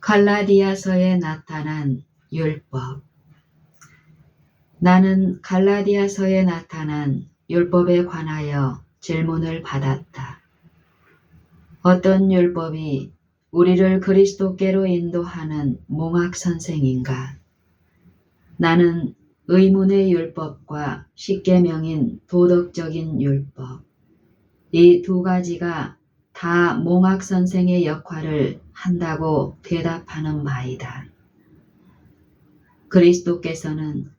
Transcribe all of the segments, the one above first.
갈라디아서에 나타난 율법. 나는 갈라디아서에 나타난 율법에 관하여 질문을 받았다. 어떤 율법이 우리를 그리스도께로 인도하는 몽학선생인가? 나는 의문의 율법과 십계명인 도덕적인 율법, 이 두 가지가 다 몽학선생의 역할을 한다고 대답하는 바이다. 그리스도께서는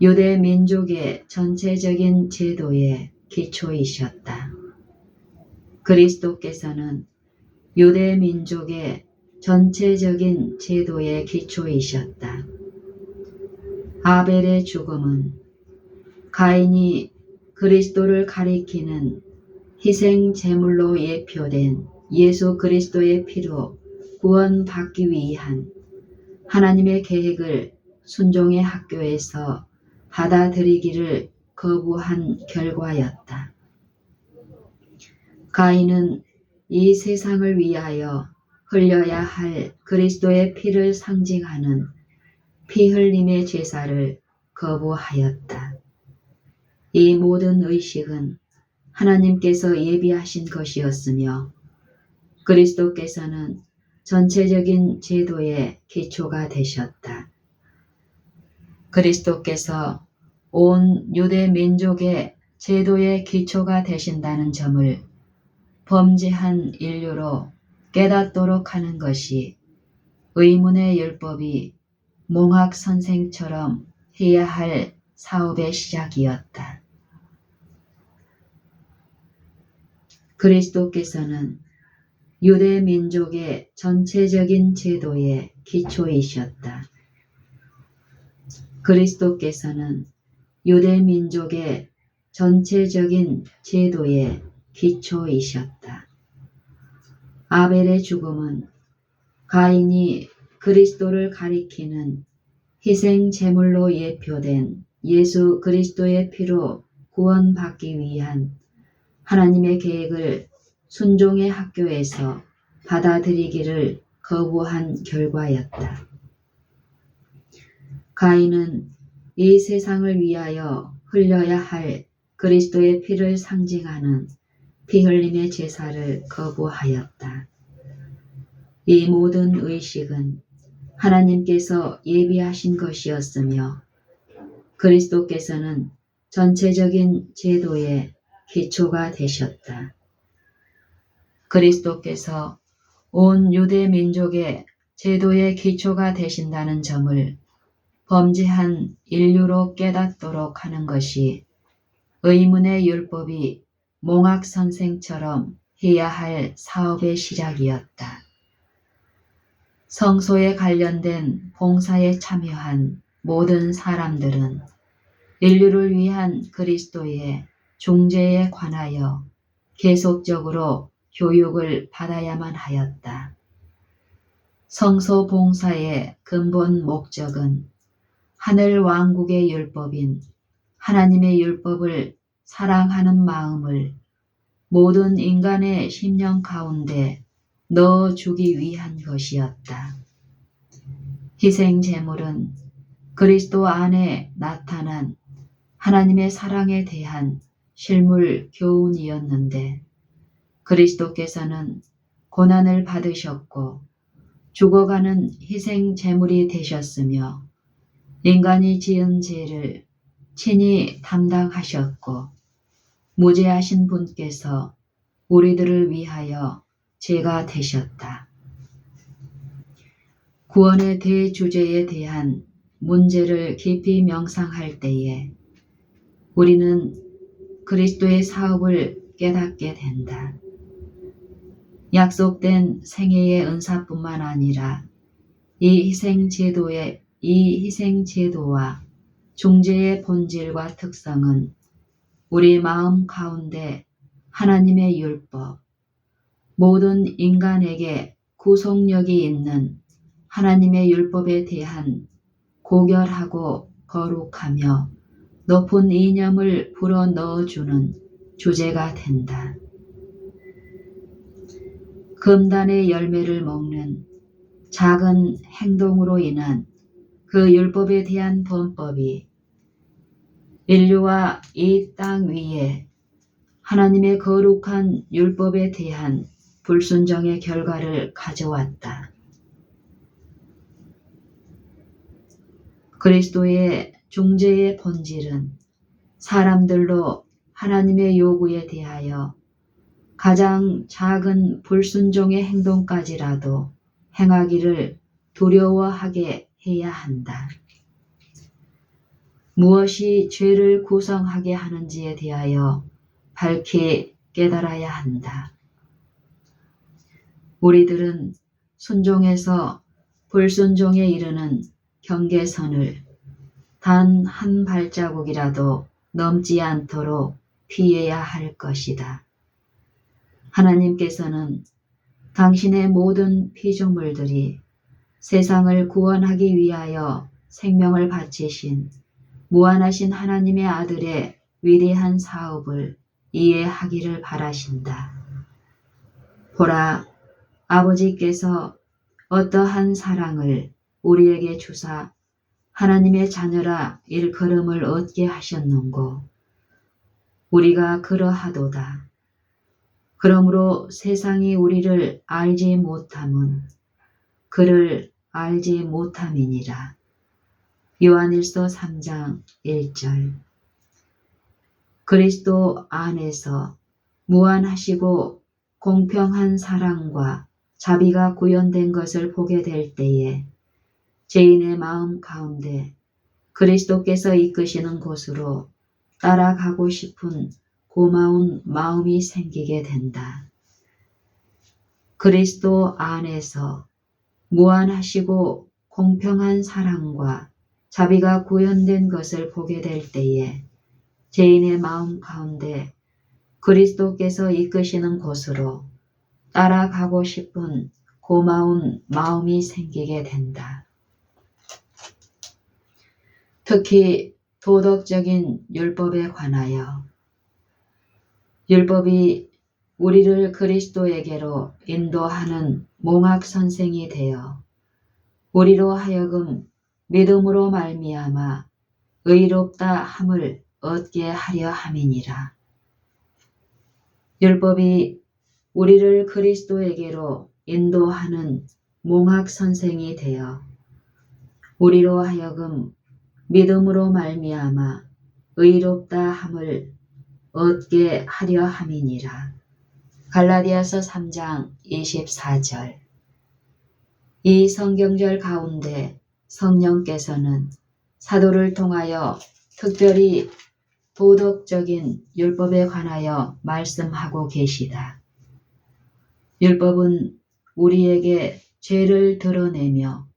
유대 민족의 전체적인 제도의 기초이셨다. 그리스도께서는 유대 민족의 전체적인 제도의 기초이셨다. 아벨의 죽음은 가인이 그리스도를 가리키는 희생 제물로 예표된 예수 그리스도의 피로 구원받기 위한 하나님의 계획을 순종의 학교에서 받아들이기를 거부한 결과였다. 가인은 이 세상을 위하여 흘려야 할 그리스도의 피를 상징하는 피 흘림의 제사를 거부하였다. 이 모든 의식은 하나님께서 예비하신 것이었으며 그리스도께서는 전체적인 제도의 기초가 되셨다. 그리스도께서 온 유대 민족의 제도의 기초가 되신다는 점을 범죄한 인류로 깨닫도록 하는 것이 의문의 율법이 몽학 선생처럼 해야 할 사업의 시작이었다. 그리스도께서는 유대 민족의 전체적인 제도의 기초이셨다. 그리스도께서는 유대 민족의 전체적인 제도의 기초이셨다. 아벨의 죽음은 가인이 그리스도를 가리키는 희생 제물로 예표된 예수 그리스도의 피로 구원받기 위한 하나님의 계획을 순종의 학교에서 받아들이기를 거부한 결과였다. 가인은 이 세상을 위하여 흘려야 할 그리스도의 피를 상징하는 피 흘림의 제사를 거부하였다. 이 모든 의식은 하나님께서 예비하신 것이었으며 그리스도께서는 전체적인 제도의 기초가 되셨다. 그리스도께서 온 유대 민족의 제도의 기초가 되신다는 점을 범죄한 인류로 깨닫도록 하는 것이 의문의 율법이 몽학 선생처럼 해야 할 사업의 시작이었다. 성소에 관련된 봉사에 참여한 모든 사람들은 인류를 위한 그리스도의 중재에 관하여 계속적으로 교육을 받아야만 하였다. 성소 봉사의 근본 목적은 하늘 왕국의 율법인 하나님의 율법을 사랑하는 마음을 모든 인간의 심령 가운데 넣어주기 위한 것이었다. 희생 제물은 그리스도 안에 나타난 하나님의 사랑에 대한 실물 교훈이었는데 그리스도께서는 고난을 받으셨고 죽어가는 희생 제물이 되셨으며 인간이 지은 죄를 친히 담당하셨고 무죄하신 분께서 우리들을 위하여 죄가 되셨다. 구원의 대주제에 대한 문제를 깊이 명상할 때에 우리는 그리스도의 사업을 깨닫게 된다. 약속된 생애의 은사뿐만 아니라 이 희생 제도와 중재의 본질과 특성은 우리 마음 가운데 하나님의 율법, 모든 인간에게 구속력이 있는 하나님의 율법에 대한 고결하고 거룩하며 높은 이념을 불어넣어주는 주제가 된다. 금단의 열매를 먹는 작은 행동으로 인한 그 율법에 대한 범법이 인류와 이 땅 위에 하나님의 거룩한 율법에 대한 불순종의 결과를 가져왔다. 그리스도의 중재의 본질은 사람들로 하나님의 요구에 대하여 가장 작은 불순종의 행동까지라도 행하기를 두려워하게 해야 한다. 무엇이 죄를 구성하게 하는지에 대하여 밝히 깨달아야 한다. 우리들은 순종에서 불순종에 이르는 경계선을 단 한 발자국이라도 넘지 않도록 피해야 할 것이다. 하나님께서는 당신의 모든 피조물들이 세상을 구원하기 위하여 생명을 바치신 무한하신 하나님의 아들의 위대한 사업을 이해하기를 바라신다. 보라, 아버지께서 어떠한 사랑을 우리에게 주사 하나님의 자녀라 일컬음을 얻게 하셨는고 우리가 그러하도다. 그러므로 세상이 우리를 알지 못함은 그를 알지 못함이니라. 요한일서 3장 1절. 그리스도 안에서 무한하시고 공평한 사랑과 자비가 구현된 것을 보게 될 때에 죄인의 마음 가운데 그리스도께서 이끄시는 곳으로 따라가고 싶은 고마운 마음이 생기게 된다. 그리스도 안에서 무한하시고 공평한 사랑과 자비가 구현된 것을 보게 될 때에 죄인의 마음 가운데 그리스도께서 이끄시는 곳으로 따라가고 싶은 고마운 마음이 생기게 된다. 특히 도덕적인 율법에 관하여 율법이 우리를 그리스도에게로 인도하는 몽학 선생이 되어 우리로 하여금 믿음으로 말미암아 의롭다 함을 얻게 하려 함이니라. 율법이 우리를 그리스도에게로 인도하는 몽학 선생이 되어 우리로 하여금 믿음으로 말미암아 의롭다 함을 얻게 하려 함이니라. 갈라디아서 3장 24절. 이 성경절 가운데 성령께서는 사도를 통하여 특별히 도덕적인 율법에 관하여 말씀하고 계시다. 율법은 우리에게 죄를 드러내며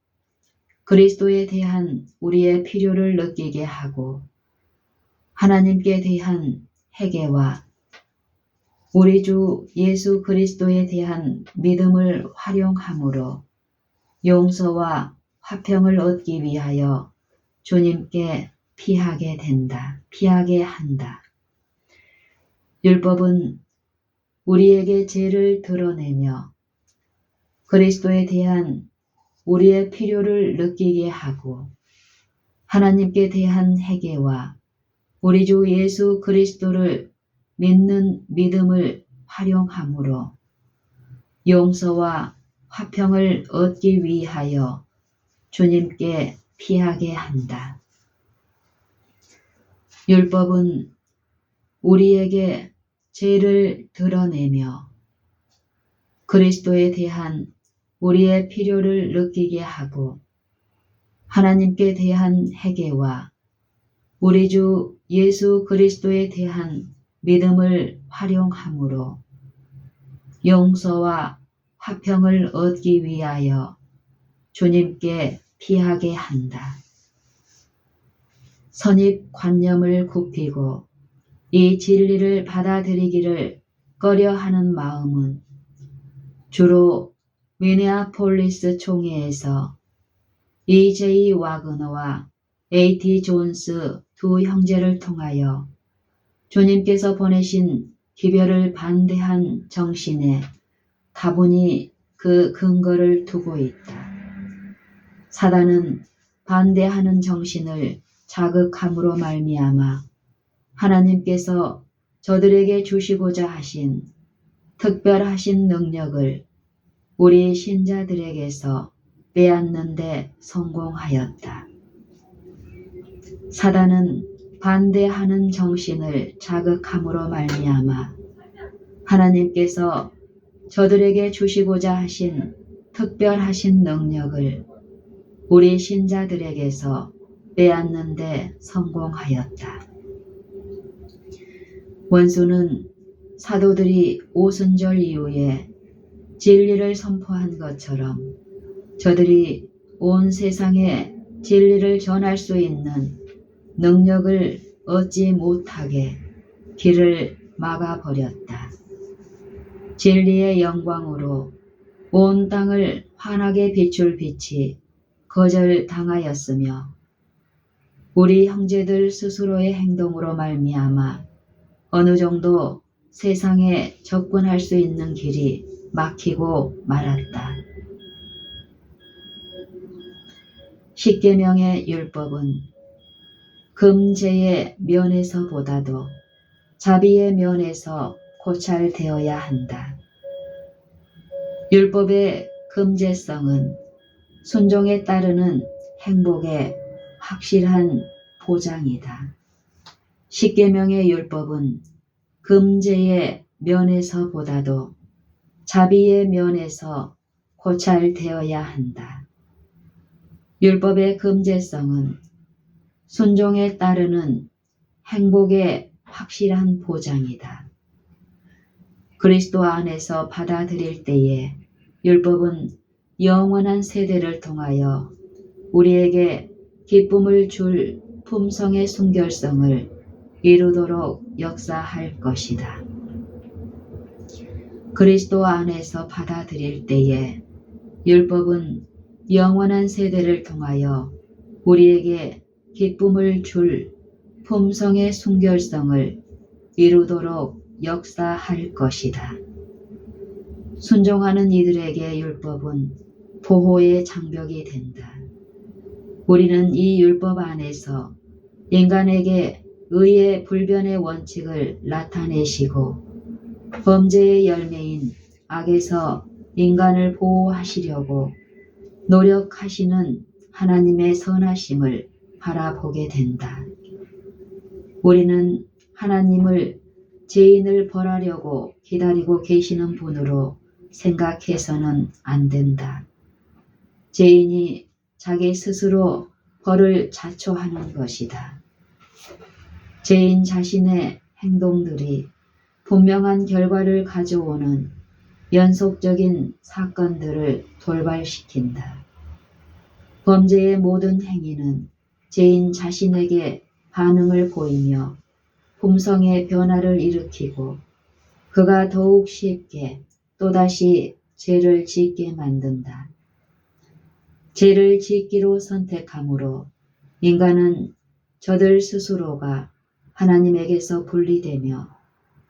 그리스도에 대한 우리의 필요를 느끼게 하고 하나님께 대한 회개와 우리 주 예수 그리스도에 대한 믿음을 활용함으로 용서와 화평을 얻기 위하여 주님께 피하게 한다. 율법은 우리에게 죄를 드러내며 그리스도에 대한 우리의 필요를 느끼게 하고 하나님께 대한 회개와 우리 주 예수 그리스도를 믿는 믿음을 활용함으로 용서와 화평을 얻기 위하여 주님께 피하게 한다. 율법은 우리에게 죄를 드러내며 그리스도에 대한 우리의 필요를 느끼게 하고 하나님께 대한 회개와 우리 주 예수 그리스도에 대한 믿음을 활용함으로 용서와 화평을 얻기 위하여 주님께 피하게 한다. 선입관념을 굽히고 이 진리를 받아들이기를 꺼려하는 마음은 주로 미네아폴리스 총회에서 E.J. 와그너와 A.T. 존스 두 형제를 통하여 주님께서 보내신 기별을 반대한 정신에 다분히 그 근거를 두고 있다. 사단은 반대하는 정신을 자극함으로 말미암아 하나님께서 저들에게 주시고자 하신 특별하신 능력을 우리 신자들에게서 빼앗는 데 성공하였다. 사단은 반대하는 정신을 자극함으로 말미암아 하나님께서 저들에게 주시고자 하신 특별하신 능력을 우리 신자들에게서 빼앗는 데 성공하였다. 원수는 사도들이 오순절 이후에 진리를 선포한 것처럼 저들이 온 세상에 진리를 전할 수 있는 능력을 얻지 못하게 길을 막아버렸다. 진리의 영광으로 온 땅을 환하게 비출 빛이 거절당하였으며 우리 형제들 스스로의 행동으로 말미암아 어느 정도 세상에 접근할 수 있는 길이 막히고 말았다. 십계명의 율법은 금제의 면에서보다도 자비의 면에서 고찰되어야 한다. 율법의 금제성은 순종에 따르는 행복의 확실한 보장이다. 십계명의 율법은 금제의 면에서보다도 자비의 면에서 고찰되어야 한다. 율법의 금제성은 순종에 따르는 행복의 확실한 보장이다. 그리스도 안에서 받아들일 때에 율법은 영원한 세대를 통하여 우리에게 기쁨을 줄 품성의 순결성을 이루도록 역사할 것이다. 그리스도 안에서 받아들일 때에 율법은 영원한 세대를 통하여 우리에게 기쁨을 줄 품성의 순결성을 이루도록 역사할 것이다. 순종하는 이들에게 율법은 보호의 장벽이 된다. 우리는 이 율법 안에서 인간에게 의의 불변의 원칙을 나타내시고 범죄의 열매인 악에서 인간을 보호하시려고 노력하시는 하나님의 선하심을 바라보게 된다. 우리는 하나님을 죄인을 벌하려고 기다리고 계시는 분으로 생각해서는 안 된다. 죄인이 자기 스스로 벌을 자초하는 것이다. 죄인 자신의 행동들이 분명한 결과를 가져오는 연속적인 사건들을 돌발시킨다. 범죄의 모든 행위는 죄인 자신에게 반응을 보이며 품성의 변화를 일으키고 그가 더욱 쉽게 또다시 죄를 짓게 만든다. 죄를 짓기로 선택함으로 인간은 저들 스스로가 하나님에게서 분리되며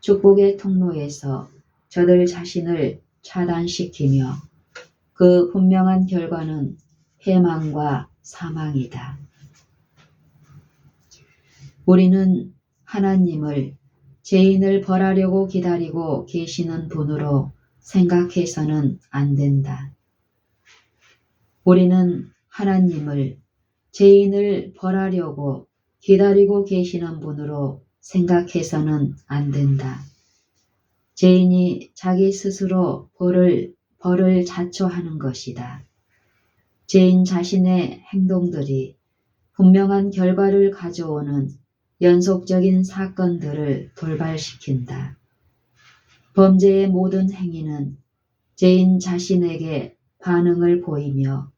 축복의 통로에서 저들 자신을 차단시키며 그 분명한 결과는 패망과 사망이다. 우리는 하나님을 죄인을 벌하려고 기다리고 계시는 분으로 생각해서는 안 된다. 우리는 하나님을 죄인을 벌하려고 기다리고 계시는 분으로 생각해서는 안 된다. 죄인이 자기 스스로 벌을 자초하는 것이다. 죄인 자신의 행동들이 분명한 결과를 가져오는 연속적인 사건들을 돌발시킨다. 범죄의 모든 행위는 죄인 자신에게 반응을 보이며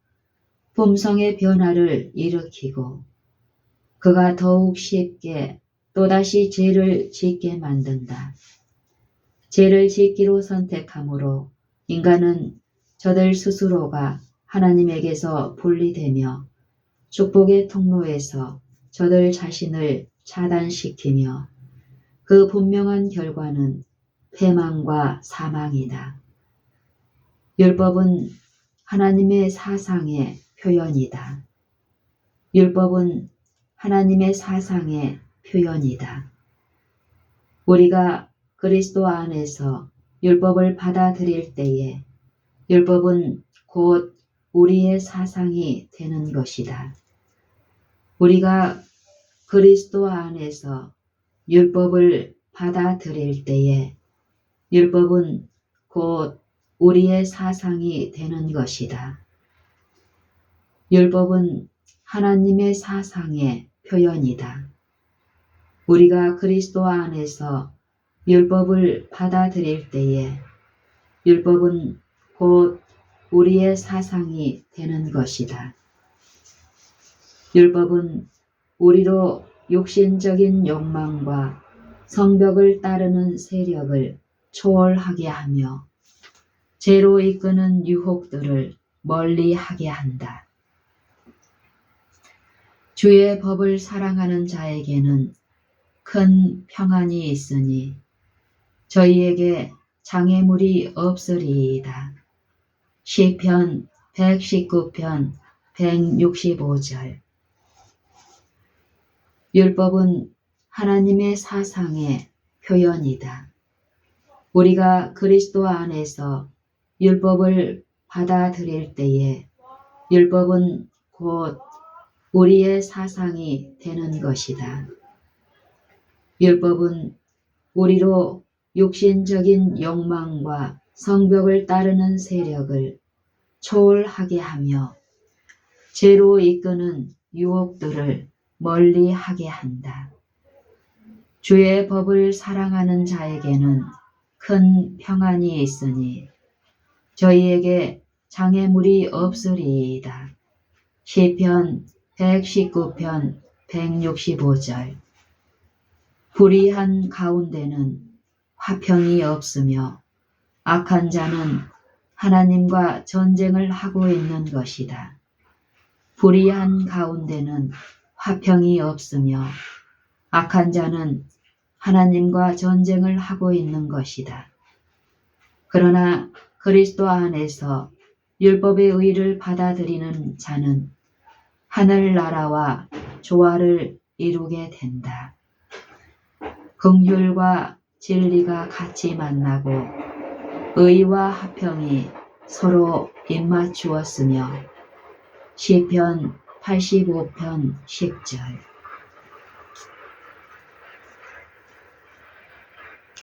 품성의 변화를 일으키고 그가 더욱 쉽게 또다시 죄를 짓게 만든다. 죄를 짓기로 선택함으로 인간은 저들 스스로가 하나님에게서 분리되며 축복의 통로에서 저들 자신을 차단시키며 그 분명한 결과는 패망과 사망이다. 율법은 하나님의 사상의 표현이다. 율법은 하나님의 사상의 표현이다. 우리가 그리스도 안에서 율법을 받아들일 때에 율법은 곧 우리의 사상이 되는 것이다. 우리가 그리스도 안에서 율법을 받아들일 때에 율법은 곧 우리의 사상이 되는 것이다. 율법은 하나님의 사상의 표현이다. 우리가 그리스도 안에서 율법을 받아들일 때에 율법은 곧 우리의 사상이 되는 것이다. 율법은 우리로 육신적인 욕망과 성벽을 따르는 세력을 초월하게 하며 죄로 이끄는 유혹들을 멀리하게 한다. 주의 법을 사랑하는 자에게는 큰 평안이 있으니 저희에게 장애물이 없으리이다. 시편 119편 165절. 율법은 하나님의 사상의 표현이다. 우리가 그리스도 안에서 율법을 받아들일 때에 율법은 곧 우리의 사상이 되는 것이다. 율법은 우리로 육신적인 욕망과 성벽을 따르는 세력을 초월하게 하며 죄로 이끄는 유혹들을 멀리하게 한다. 주의 법을 사랑하는 자에게는 큰 평안이 있으니 저희에게 장애물이 없으리이다. 시편 119편 165절. 불의한 가운데는 화평이 없으며 악한 자는 하나님과 전쟁을 하고 있는 것이다. 불의한 가운데는 화평이 없으며 악한 자는 하나님과 전쟁을 하고 있는 것이다. 그러나 그리스도 안에서 율법의 의를 받아들이는 자는 하늘나라와 조화를 이루게 된다. 긍휼과 진리가 같이 만나고 의와 화평이 서로 입맞추었으며 시편 85편 10절.